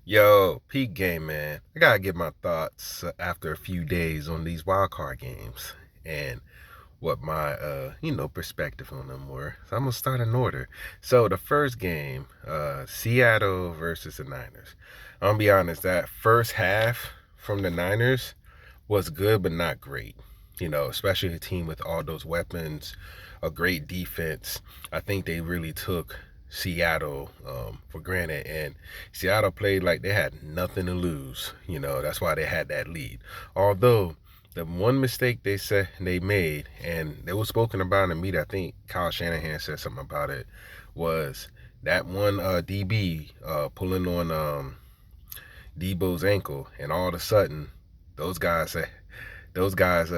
Yo, peak game, man. I gotta get my thoughts after a few days on these wildcard games and what my perspective on them were. So I'm gonna start in order. So the first game, Seattle versus the Niners. I'm gonna be honest, that first half from the Niners was good but not great. Especially a team with all those weapons, a great defense. I think they really took Seattle for granted, and Seattle played like they had nothing to lose. That's why they had that lead. Although the one mistake they said they made, and it was spoken about in the media, I think Kyle Shanahan said something about it, was that one DB pulling on Debo's ankle, and all of a sudden, those guys, those guys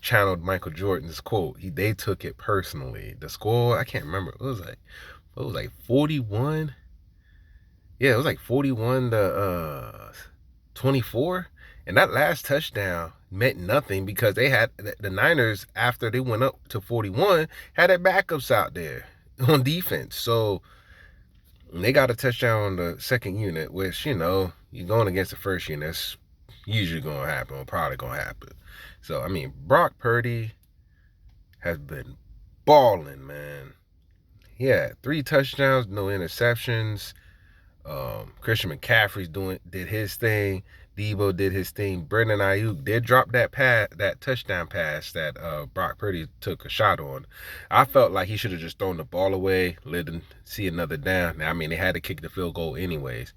channeled Michael Jordan's quote. They took it personally. The score, I can't remember. It was like 41. Yeah, it was like 41 to 24. And that last touchdown meant nothing because they had the Niners, after they went up to 41, had their backups out there on defense. So they got a touchdown on the second unit, which, you're going against the first unit. That's usually going to happen, or probably going to happen. So, I mean, Brock Purdy has been balling, man. He had 3 touchdowns, no interceptions. Christian McCaffrey's did his thing. Debo did his thing. Brandon Ayuk did drop that touchdown pass that Brock Purdy took a shot on. I felt like he should have just thrown the ball away, let him see another down. Now, I mean, they had to kick the field goal anyways,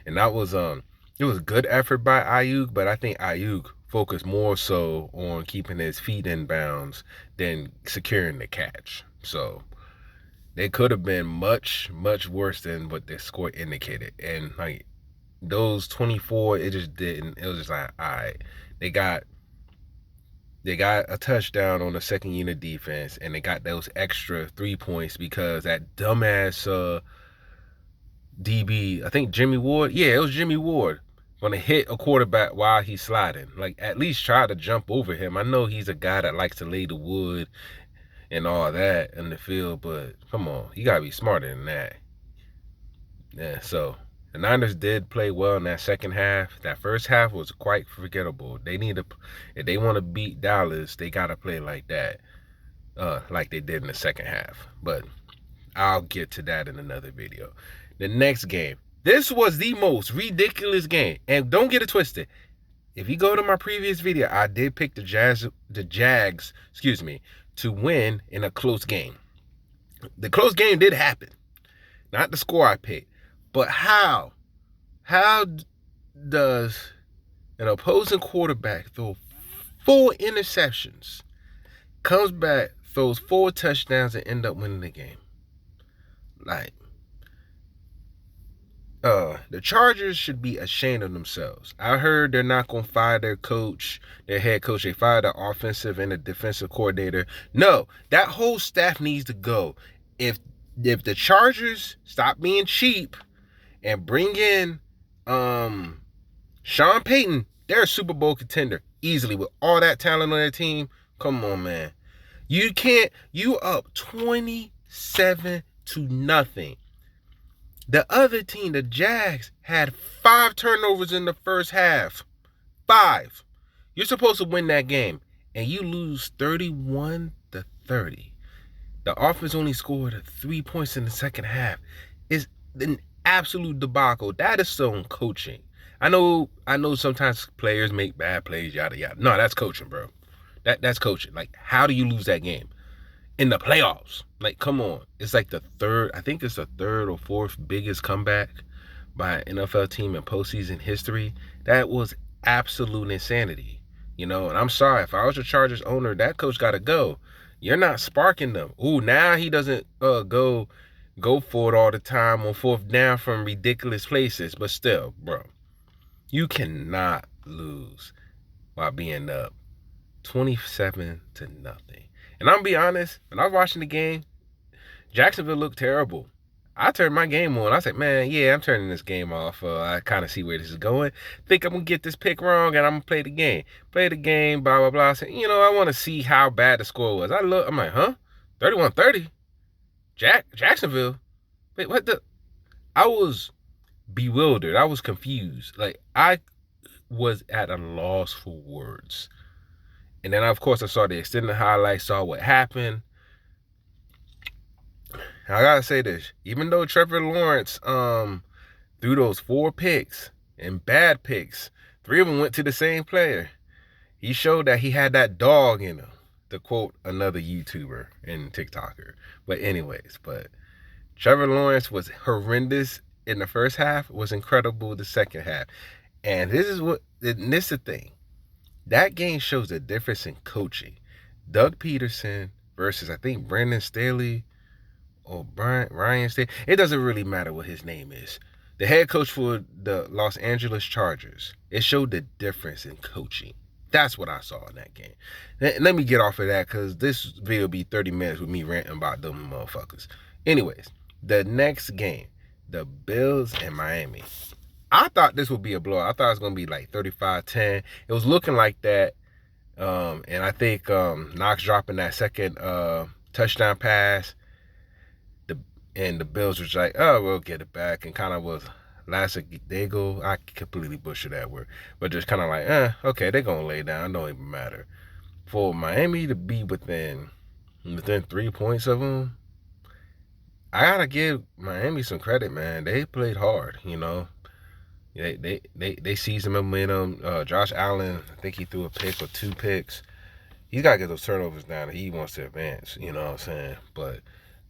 and that was it was a good effort by Ayuk, but I think Ayuk focused more so on keeping his feet in bounds than securing the catch. So they could have been much, much worse than what the score indicated. And like those 24, it just didn't. It was just like, all right, they got a touchdown on the second unit defense, and they got those extra 3 points because that dumbass DB, I think Jimmy Ward. Yeah, it was Jimmy Ward. Gonna hit a quarterback while he's sliding. Like, at least try to jump over him. I know he's a guy that likes to lay the wood and all that in the field, but come on, you gotta be smarter than that. Yeah, so the Niners did play well in that second half. That first half was quite forgettable. If they want to beat Dallas, they gotta play like that, like they did in the second half. But I'll get to that in another video. The next game. This was the most ridiculous game, and don't get it twisted. If you go to my previous video, I did pick the Jags, to win in a close game. The close game did happen. Not the score I picked. But how? How does an opposing quarterback throw 4 interceptions, comes back, throws 4 touchdowns, and end up winning the game? Like, the Chargers should be ashamed of themselves. I heard they're not going to fire their coach, their head coach. They fired the offensive and the defensive coordinator. No, that whole staff needs to go. If the Chargers stop being cheap and bring in Sean Payton, they're a Super Bowl contender easily with all that talent on their team. Come on, man. You up 27-0. The other team, the Jags, had 5 turnovers in the first half. 5. You're supposed to win that game, and you lose 31-30. The offense only scored 3 points in the second half. It's an absolute debacle. That is some coaching. I know sometimes players make bad plays, yada yada. No, that's coaching, bro. That's coaching. Like, how do you lose that game in the playoffs? Like, come on. It's like the third or fourth biggest comeback by an NFL team in postseason history. That was absolute insanity. And I'm sorry, if I was a Chargers owner, that coach got to go. You're not sparking them. Ooh, now he doesn't go for it all the time on fourth down from ridiculous places. But still, bro, you cannot lose by being up 27-0. And I'm gonna be honest, when I was watching the game, Jacksonville looked terrible. I turned my game on. I said, man, yeah, I'm turning this game off. I kind of see where this is going. Think I'm going to get this pick wrong, and I'm going to play the game. Play the game, blah, blah, blah. I said, I want to see how bad the score was. I'm like, huh? 31-30? Jacksonville? Wait, what the? I was bewildered. I was confused. Like, I was at a loss for words. And then, of course, I saw the extended highlights, saw what happened. I gotta say this. Even though Trevor Lawrence threw those 4 picks and bad picks, 3 of them went to the same player. He showed that he had that dog in him, to quote another YouTuber and TikToker. But anyways, Trevor Lawrence was horrendous in the first half, was incredible the second half. And this is the thing. That game shows the difference in coaching. Doug Peterson versus, I think, Brandon Staley or Ryan Staley. It doesn't really matter what his name is. The head coach for the Los Angeles Chargers. It showed the difference in coaching. That's what I saw in that game. Let me get off of that because this video will be 30 minutes with me ranting about them motherfuckers. Anyways, the next game, the Bills and Miami. I thought this would be a blowout. I thought it was going to be like 35-10. It was looking like that. And I think Knox dropping that second touchdown pass. And the Bills was like, oh, we'll get it back. And kind of was lackadaisical. I completely butchered that word. But just kind of like, okay, they're going to lay down. It don't even matter. For Miami to be within 3 points of them, I got to give Miami some credit, man. They played hard, you know. They seized the momentum. Josh Allen, I think he threw a pick or 2 picks. He's got to get those turnovers down if he wants to advance, you know what I'm saying? But,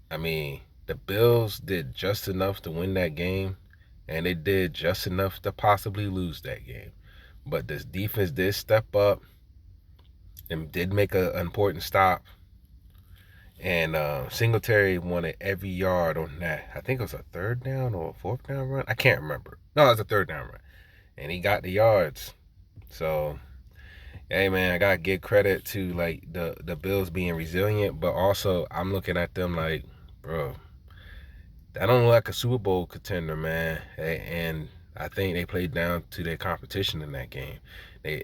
I mean, the Bills did just enough to win that game, and they did just enough to possibly lose that game. But this defense did step up and did make an important stop. And Singletary wanted every yard on that. I think it was a 3rd down or a 4th down run. I can't remember. No, it was a 3rd down run. And he got the yards. So, hey, man, I got to give credit to, like, the Bills being resilient. But also, I'm looking at them like, bro, that don't look like a Super Bowl contender, man. And I think they played down to their competition in that game. They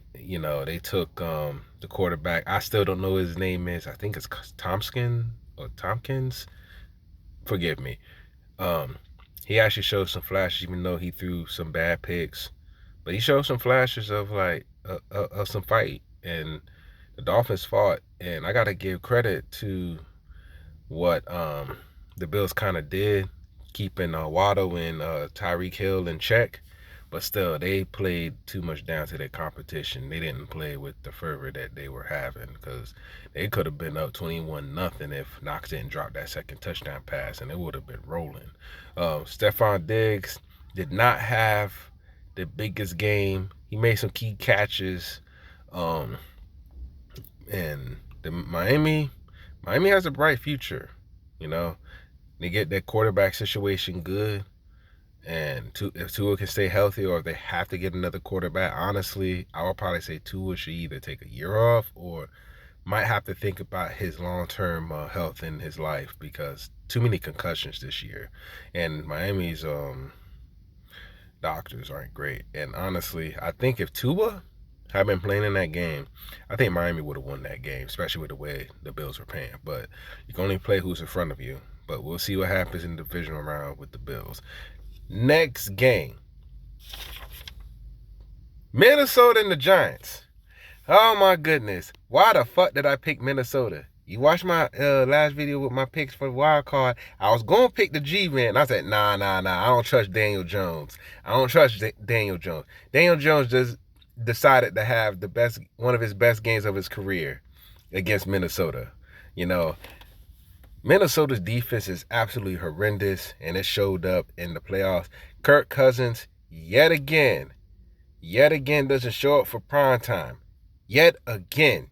took the quarterback. I still don't know what his name is. I think it's Tompkins. Forgive me. He actually showed some flashes, even though he threw some bad picks. But he showed some flashes of of some fight, and the Dolphins fought. And I gotta give credit to what the Bills kind of did, keeping Waddle and Tyreek Hill in check. But still, they played too much down to their competition. They didn't play with the fervor that they were having, because they could have been up 21-0 if Knox didn't drop that second touchdown pass, and it would have been rolling. Stephon Diggs did not have the biggest game. He made some key catches. And the Miami has a bright future. You know, they get their quarterback situation good. And if Tua can stay healthy, or if they have to get another quarterback, honestly, I would probably say Tua should either take a year off or might have to think about his long-term health in his life, because too many concussions this year. And Miami's doctors aren't great. And honestly, I think if Tua had been playing in that game, I think Miami would have won that game, especially with the way the Bills were playing. But you can only play who's in front of you. But we'll see what happens in the divisional round with the Bills. Next game, Minnesota and the Giants. Oh my goodness, why the fuck did I pick Minnesota? You watched my last video with my picks for the wild card. I was going to pick the G-Man. I said, nah. I don't trust Daniel Jones. Daniel Jones. Daniel Jones just decided to have one of his best games of his career against Minnesota. You know, Minnesota's defense is absolutely horrendous, and it showed up in the playoffs. Kirk Cousins, yet again, doesn't show up for prime time. Yet again.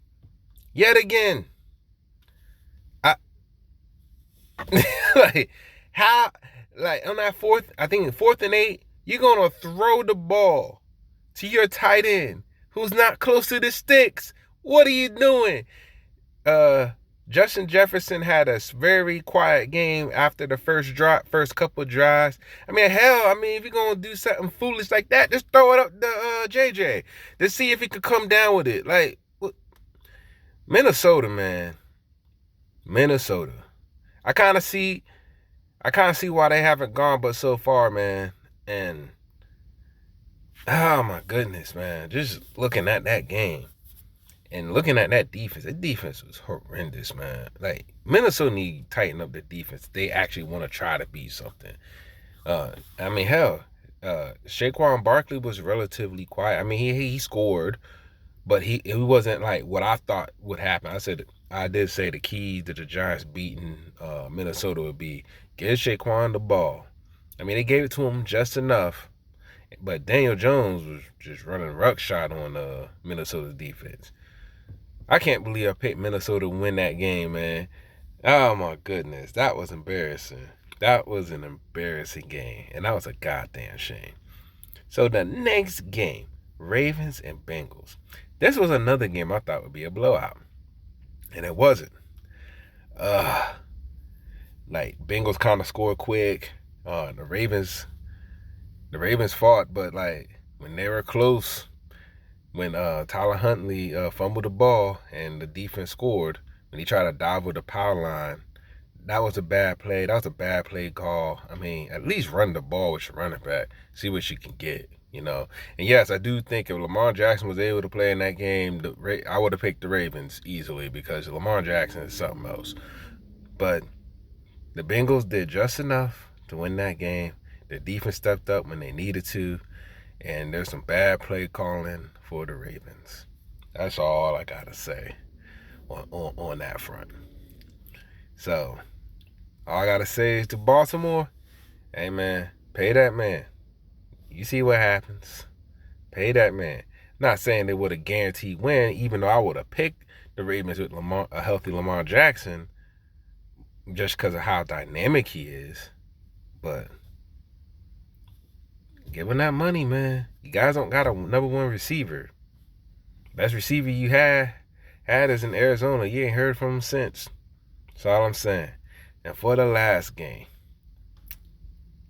Like, how, like, on that 4th and 8, you're going to throw the ball to your tight end who's not close to the sticks. What are you doing? Justin Jefferson had a very quiet game after the first couple of drives. I mean, if you're going to do something foolish like that, just throw it up to JJ to see if he could come down with it. Like, Minnesota, man. I kind of see why they haven't gone, but so far, man, And oh my goodness, man. Just looking at that game and looking at that defense was horrendous, man. Like, Minnesota need to tighten up the defense. They actually want to try to be something. I mean, hell, Saquon Barkley was relatively quiet. I mean, he scored, but he wasn't like what I thought would happen. I did say the key to the Giants beating Minnesota would be give Saquon the ball. I mean, they gave it to him just enough, but Daniel Jones was just running ruckshot on Minnesota's defense. I can't believe I picked Minnesota to win that game, man. Oh my goodness, that was embarrassing. That was an embarrassing game, and that was a goddamn shame. So the next game, Ravens and Bengals. This was another game I thought would be a blowout, and it wasn't. Like, Bengals kind of scored quick. The Ravens fought, but like when they were close, when Tyler Huntley fumbled the ball and the defense scored, when he tried to dive with the power line, that was a bad play. That was a bad play call. I mean, at least run the ball with your running back. See what you can get, you know. And yes, I do think if Lamar Jackson was able to play in that game, I would have picked the Ravens easily because Lamar Jackson is something else. But the Bengals did just enough to win that game. The defense stepped up when they needed to. And there's some bad play calling for the Ravens. That's all I got to say on that front. So, all I got to say is to Baltimore, hey, man, pay that man. You see what happens. Pay that man. Not saying they would have guaranteed win, even though I would have picked the Ravens with a healthy Lamar Jackson just because of how dynamic he is. But give him that money, man. You guys don't got a number one receiver. Best receiver you had is in Arizona. You ain't heard from him since. That's all I'm saying. And for the last game,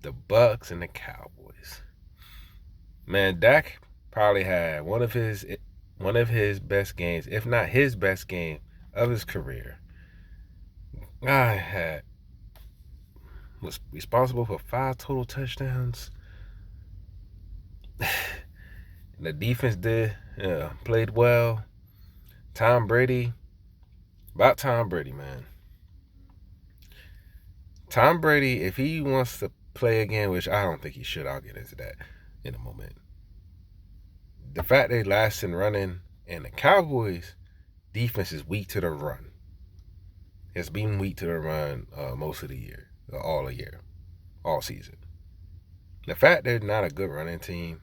the Bucks and the Cowboys. Man, Dak probably had one of his best games, if not his best game of his career. Was responsible for 5 total touchdowns. The defense played well. Tom Brady, man. Tom Brady, if he wants to play again, which I don't think he should, I'll get into that in a moment. The fact they last in running, and the Cowboys defense is weak to the run. It's been weak to the run most of the year, all season. The fact they're not a good running team,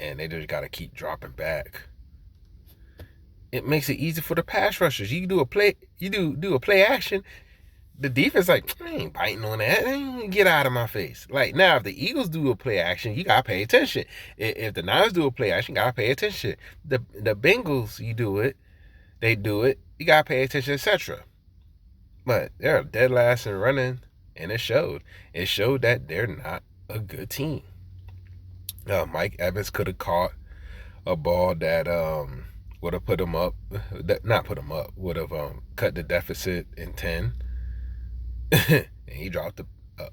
and they just got to keep dropping back, it makes it easy for the pass rushers. You do a play action, the defense like, I ain't biting on that. Get out of my face. Like, now, if the Eagles do a play action, you got to pay attention. If the Niners do a play action, you got to pay attention. The Bengals, they do it, you got to pay attention, etc. But they're dead last in running, and it showed. It showed that they're not a good team. Mike Evans could have caught a ball that would have put him up. Would have cut the deficit in 10. And he dropped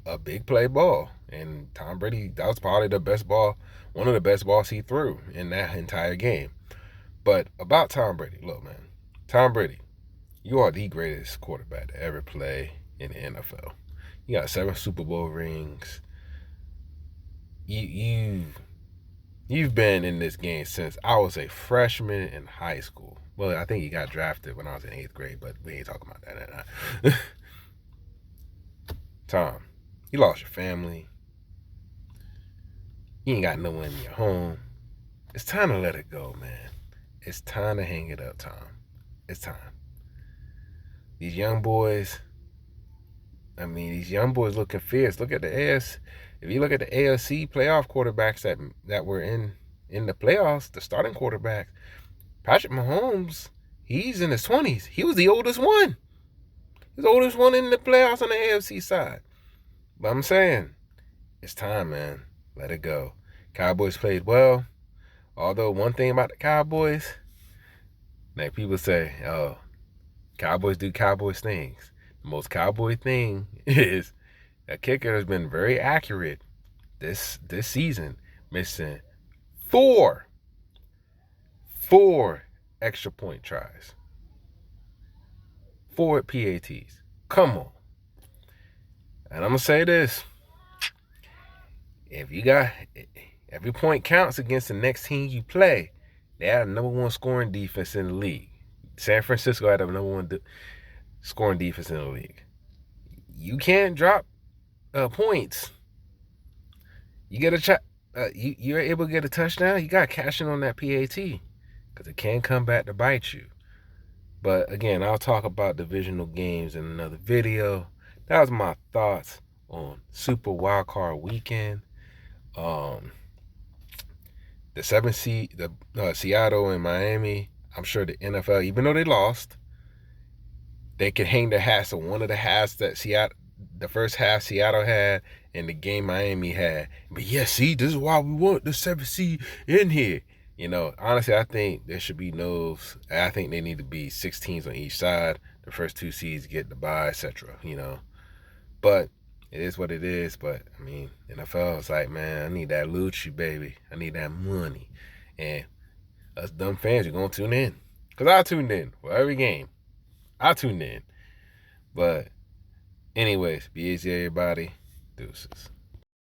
a big play ball. And Tom Brady, that was probably one of the best balls he threw in that entire game. But about Tom Brady, look, man. Tom Brady, you are the greatest quarterback to ever play in the NFL. You got 7 Super Bowl rings. You've been in this game since I was a freshman in high school. Well, I think you got drafted when I was in 8th grade, but we ain't talking about that now. Tom, you lost your family. You ain't got no one in your home. It's time to let it go, man. It's time to hang it up, Tom. It's time. These young boys looking fierce. Look at the AS. If you look at the AFC playoff quarterbacks that were in the playoffs, the starting quarterbacks, Patrick Mahomes, he's in his 20s. He was the oldest one. He's the oldest one in the playoffs on the AFC side. But I'm saying, it's time, man. Let it go. Cowboys played well. Although one thing about the Cowboys, like people say, oh, Cowboys do Cowboys things. The most Cowboy thing is a kicker has been very accurate this season, missing four extra point tries, 4 PATs. Come on. And I'm gonna say this: if you got every point counts against the next team you play, they had the #1 scoring defense in the league. San Francisco had the #1 scoring defense in the league. You can't drop points. You get you're able to get a touchdown. You got to cash in on that PAT because it can come back to bite you. But again, I'll talk about divisional games in another video. That was my thoughts on Super Wildcard Weekend. The 7th seed, the Seattle and Miami. I'm sure the NFL, even though they lost, they could hang their hats on one of the hats that the first half Seattle had and the game Miami had. But yeah, see, this is why we want the 7th seed in here. You know, honestly, I think there should be I think they need to be 6 teams on each side. The first 2 seeds get the bye, etc. You know, but it is what it is. But I mean, NFL is like, man, I need that Lucci, baby. I need that money. And us dumb fans are gonna tune in, cause I tuned in for every game. I tuned in. But anyways, be easy, everybody. Deuces.